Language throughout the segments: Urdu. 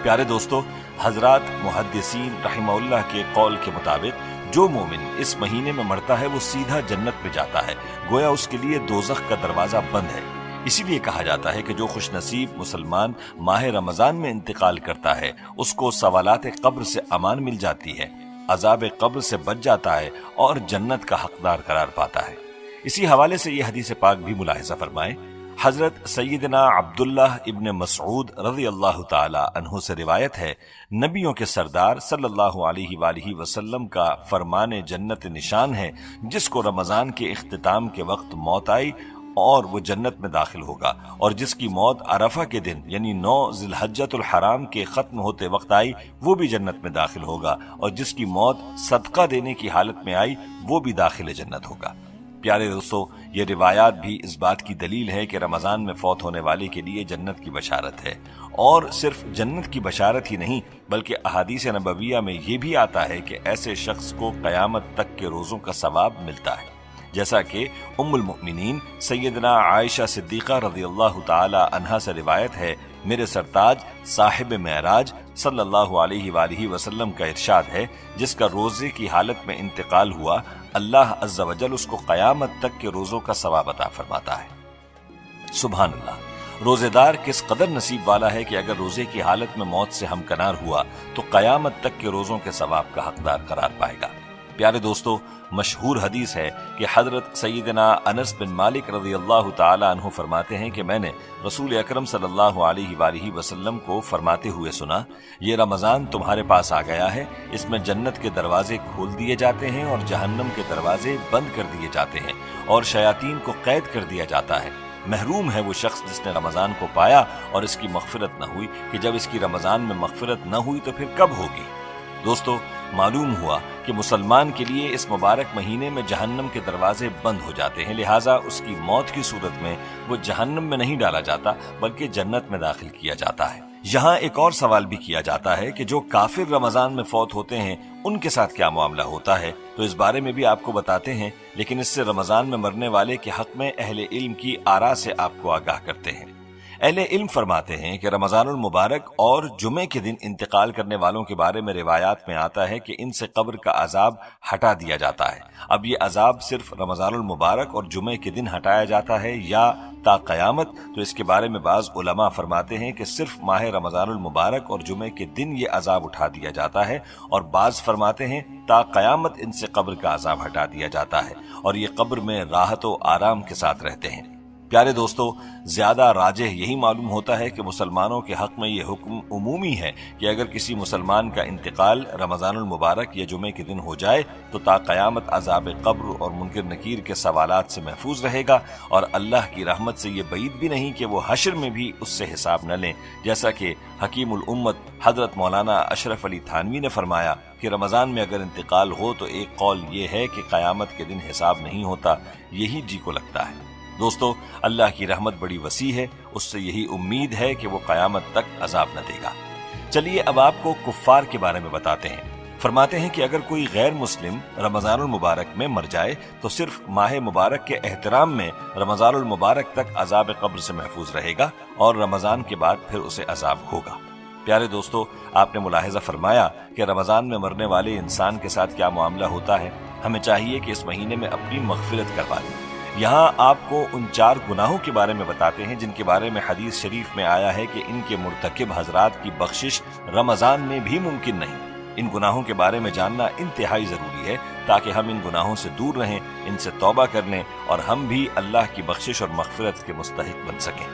پیارے دوستو، حضرات محدثین رحمہ اللہ کے قول کے مطابق جو مومن اس مہینے میں مرتا ہے وہ سیدھا جنت میں جاتا ہے، گویا اس کے لیے دوزخ کا دروازہ بند ہے۔ اسی لیے کہا جاتا ہے کہ جو خوش نصیب مسلمان ماہ رمضان میں انتقال کرتا ہے اس کو سوالات قبر سے امان مل جاتی ہے، عذاب قبر سے بچ جاتا ہے اور جنت کا حقدار قرار پاتا ہے۔ اسی حوالے سے یہ حدیث پاک بھی ملاحظہ فرمائیں۔ حضرت سیدنا عبداللہ ابن مسعود رضی اللہ تعالی عنہ سے روایت ہے، نبیوں کے سردار صلی اللہ علیہ وآلہ وسلم کا فرمان جنت نشان ہے، جس کو رمضان کے اختتام کے وقت موت آئی اور وہ جنت میں داخل ہوگا، اور جس کی موت عرفہ کے دن یعنی 9 ذی الحجۃ الحرام کے ختم ہوتے وقت آئی وہ بھی جنت میں داخل ہوگا، اور جس کی موت صدقہ دینے کی حالت میں آئی وہ بھی داخل جنت ہوگا۔ پیارے دوستو، یہ روایات بھی اس بات کی دلیل ہے کہ رمضان میں فوت ہونے والے کے لیے جنت کی بشارت ہے، اور صرف جنت کی بشارت ہی نہیں بلکہ احادیث نبویہ میں یہ بھی آتا ہے کہ ایسے شخص کو قیامت تک کے روزوں کا ثواب ملتا ہے، جیسا کہ ام المؤمنین سیدنا عائشہ صدیقہ رضی اللہ تعالی عنہا سے روایت ہے، میرے سرتاج صاحب معراج صلی اللہ علیہ وآلہ وسلم کا ارشاد ہے، جس کا روزے کی حالت میں انتقال ہوا اللہ عز و جل اس کو قیامت تک کے روزوں کا ثواب عطا فرماتا ہے۔ سبحان اللہ، روزے دار کس قدر نصیب والا ہے کہ اگر روزے کی حالت میں موت سے ہمکنار ہوا تو قیامت تک کے روزوں کے ثواب کا حقدار قرار پائے گا۔ پیارے دوستو، مشہور حدیث ہے کہ حضرت سیدنا انس بن مالک رضی اللہ تعالی عنہ فرماتے ہیں کہ میں نے رسول اکرم صلی اللہ علیہ وآلہ وسلم کو فرماتے ہوئے سنا، یہ رمضان تمہارے پاس آ گیا ہے، اس میں جنت کے دروازے کھول دیے جاتے ہیں اور جہنم کے دروازے بند کر دیے جاتے ہیں اور شیاطین کو قید کر دیا جاتا ہے۔ محروم ہے وہ شخص جس نے رمضان کو پایا اور اس کی مغفرت نہ ہوئی، کہ جب اس کی رمضان میں مغفرت نہ ہوئی تو پھر کب ہوگی؟ دوستو، معلوم ہوا کہ مسلمان کے لیے اس مبارک مہینے میں جہنم کے دروازے بند ہو جاتے ہیں، لہٰذا اس کی موت کی صورت میں وہ جہنم میں نہیں ڈالا جاتا بلکہ جنت میں داخل کیا جاتا ہے۔ یہاں ایک اور سوال بھی کیا جاتا ہے کہ جو کافر رمضان میں فوت ہوتے ہیں ان کے ساتھ کیا معاملہ ہوتا ہے، تو اس بارے میں بھی آپ کو بتاتے ہیں، لیکن اس سے رمضان میں مرنے والے کے حق میں اہل علم کی آراء سے آپ کو آگاہ کرتے ہیں۔ اہل علم فرماتے ہیں کہ رمضان المبارک اور جمعے کے دن انتقال کرنے والوں کے بارے میں روایات میں آتا ہے کہ ان سے قبر کا عذاب ہٹا دیا جاتا ہے۔ اب یہ عذاب صرف رمضان المبارک اور جمعے کے دن ہٹایا جاتا ہے یا تا قیامت؟ تو اس کے بارے میں بعض علماء فرماتے ہیں کہ صرف ماہ رمضان المبارک اور جمعے کے دن یہ عذاب اٹھا دیا جاتا ہے، اور بعض فرماتے ہیں تا قیامت ان سے قبر کا عذاب ہٹا دیا جاتا ہے اور یہ قبر میں راحت و آرام کے ساتھ رہتے ہیں۔ پیارے دوستو، زیادہ راجح یہی معلوم ہوتا ہے کہ مسلمانوں کے حق میں یہ حکم عمومی ہے کہ اگر کسی مسلمان کا انتقال رمضان المبارک یا جمعے کے دن ہو جائے تو تا قیامت عذاب قبر اور منکر نکیر کے سوالات سے محفوظ رہے گا، اور اللہ کی رحمت سے یہ بعید بھی نہیں کہ وہ حشر میں بھی اس سے حساب نہ لیں، جیسا کہ حکیم الامت حضرت مولانا اشرف علی تھانوی نے فرمایا کہ رمضان میں اگر انتقال ہو تو ایک قول یہ ہے کہ قیامت کے دن حساب نہیں ہوتا، یہی جی کو لگتا ہے۔ دوستو، اللہ کی رحمت بڑی وسیع ہے، اس سے یہی امید ہے کہ وہ قیامت تک عذاب نہ دے گا۔ چلیے اب آپ کو کفار کے بارے میں بتاتے ہیں۔ فرماتے ہیں کہ اگر کوئی غیر مسلم رمضان المبارک میں مر جائے تو صرف ماہ مبارک کے احترام میں رمضان المبارک تک عذاب قبر سے محفوظ رہے گا، اور رمضان کے بعد پھر اسے عذاب ہوگا۔ پیارے دوستو، آپ نے ملاحظہ فرمایا کہ رمضان میں مرنے والے انسان کے ساتھ کیا معاملہ ہوتا ہے۔ ہمیں چاہیے کہ اس مہینے میں اپنی مغفرت کروا لیں۔ یہاں آپ کو ان 4 گناہوں کے بارے میں بتاتے ہیں جن کے بارے میں حدیث شریف میں آیا ہے کہ ان کے مرتکب حضرات کی بخشش رمضان میں بھی ممکن نہیں۔ ان گناہوں کے بارے میں جاننا انتہائی ضروری ہے تاکہ ہم ان گناہوں سے دور رہیں، ان سے توبہ کر لیں اور ہم بھی اللہ کی بخشش اور مغفرت کے مستحق بن سکیں۔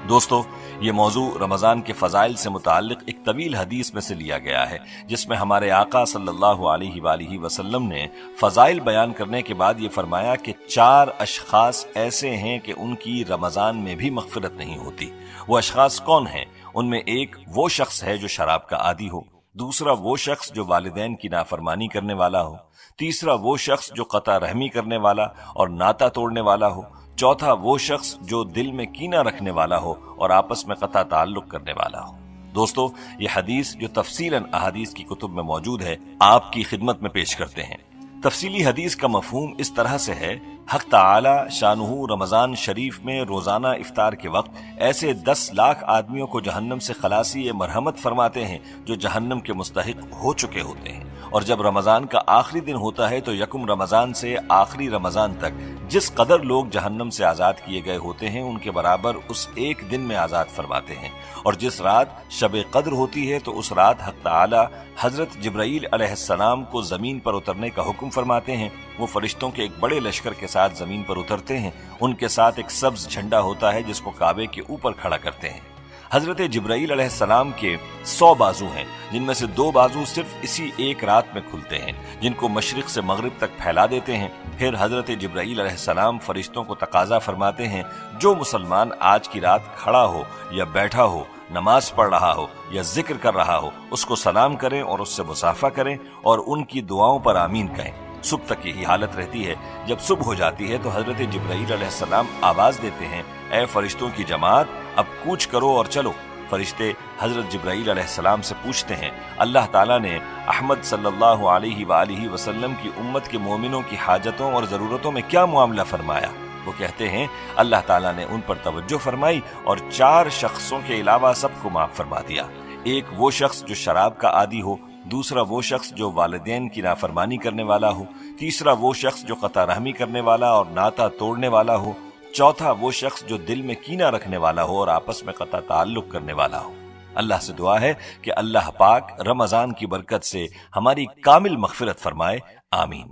دوستو، یہ موضوع رمضان کے فضائل سے متعلق ایک طویل حدیث میں سے لیا گیا ہے، جس میں ہمارے آقا صلی اللہ علیہ وآلہ وسلم نے فضائل بیان کرنے کے بعد یہ فرمایا کہ 4 اشخاص ایسے ہیں کہ ان کی رمضان میں بھی مغفرت نہیں ہوتی۔ وہ اشخاص کون ہیں؟ ان میں ایک وہ شخص ہے جو شراب کا عادی ہو، دوسرا وہ شخص جو والدین کی نافرمانی کرنے والا ہو، تیسرا وہ شخص جو قطع رحمی کرنے والا اور ناتا توڑنے والا ہو، چوتھا وہ شخص جو دل میں کینہ رکھنے والا ہو اور آپس میں قطع تعلق کرنے والا ہو۔ دوستو، یہ حدیث جو تفصیلاً احادیث کی کتب میں موجود ہے، آپ کی خدمت میں پیش کرتے ہیں۔ تفصیلی حدیث کا مفہوم اس طرح سے ہے، حق تعالی شانہ رمضان شریف میں روزانہ افطار کے وقت ایسے 10 لاکھ آدمیوں کو جہنم سے خلاصی مرحمت فرماتے ہیں جو جہنم کے مستحق ہو چکے ہوتے ہیں، اور جب رمضان کا آخری دن ہوتا ہے تو یکم رمضان سے آخری رمضان تک جس قدر لوگ جہنم سے آزاد کیے گئے ہوتے ہیں ان کے برابر اس ایک دن میں آزاد فرماتے ہیں، اور جس رات شب قدر ہوتی ہے تو اس رات حق تعالی حضرت جبرائیل علیہ السلام کو زمین پر اترنے کا حکم فرماتے ہیں۔ وہ فرشتوں کے ایک بڑے لشکر کے ساتھ زمین پر اترتے ہیں، ان کے ساتھ ایک سبز جھنڈا ہوتا ہے جس کو کعبے کے اوپر کھڑا کرتے ہیں۔ حضرت جبرائیل علیہ السلام کے 100 بازو ہیں، جن میں سے 2 بازو صرف اسی ایک رات میں کھلتے ہیں، جن کو مشرق سے مغرب تک پھیلا دیتے ہیں۔ پھر حضرت جبرائیل علیہ السلام فرشتوں کو تقاضا فرماتے ہیں، جو مسلمان آج کی رات کھڑا ہو یا بیٹھا ہو، نماز پڑھ رہا ہو یا ذکر کر رہا ہو، اس کو سلام کریں اور اس سے مصافحہ کریں اور ان کی دعاؤں پر آمین کہیں۔ صبح تک یہی حالت رہتی ہے۔ جب صبح ہو جاتی ہے تو حضرت جبرائیل علیہ السلام آواز دیتے ہیں، اے فرشتوں کی جماعت، اب کوچ کرو اور چلو۔ فرشتے حضرت جبرائیل علیہ السلام سے پوچھتے ہیں، اللہ تعالیٰ نے احمد صلی اللہ علیہ وآلہ وسلم کی امت کے مومنوں کی حاجتوں اور ضرورتوں میں کیا معاملہ فرمایا؟ وہ کہتے ہیں، اللہ تعالیٰ نے ان پر توجہ فرمائی اور 4 شخصوں کے علاوہ سب کو معاف فرما دیا۔ ایک وہ شخص جو شراب کا عادی ہو، دوسرا وہ شخص جو والدین کی نافرمانی کرنے والا ہو، تیسرا وہ شخص جو قطع رحمی کرنے والا اور ناتا توڑنے والا ہو، چوتھا وہ شخص جو دل میں کینہ رکھنے والا ہو اور آپس میں قطع تعلق کرنے والا ہو۔ اللہ سے دعا ہے کہ اللہ پاک رمضان کی برکت سے ہماری کامل مغفرت فرمائے، آمین۔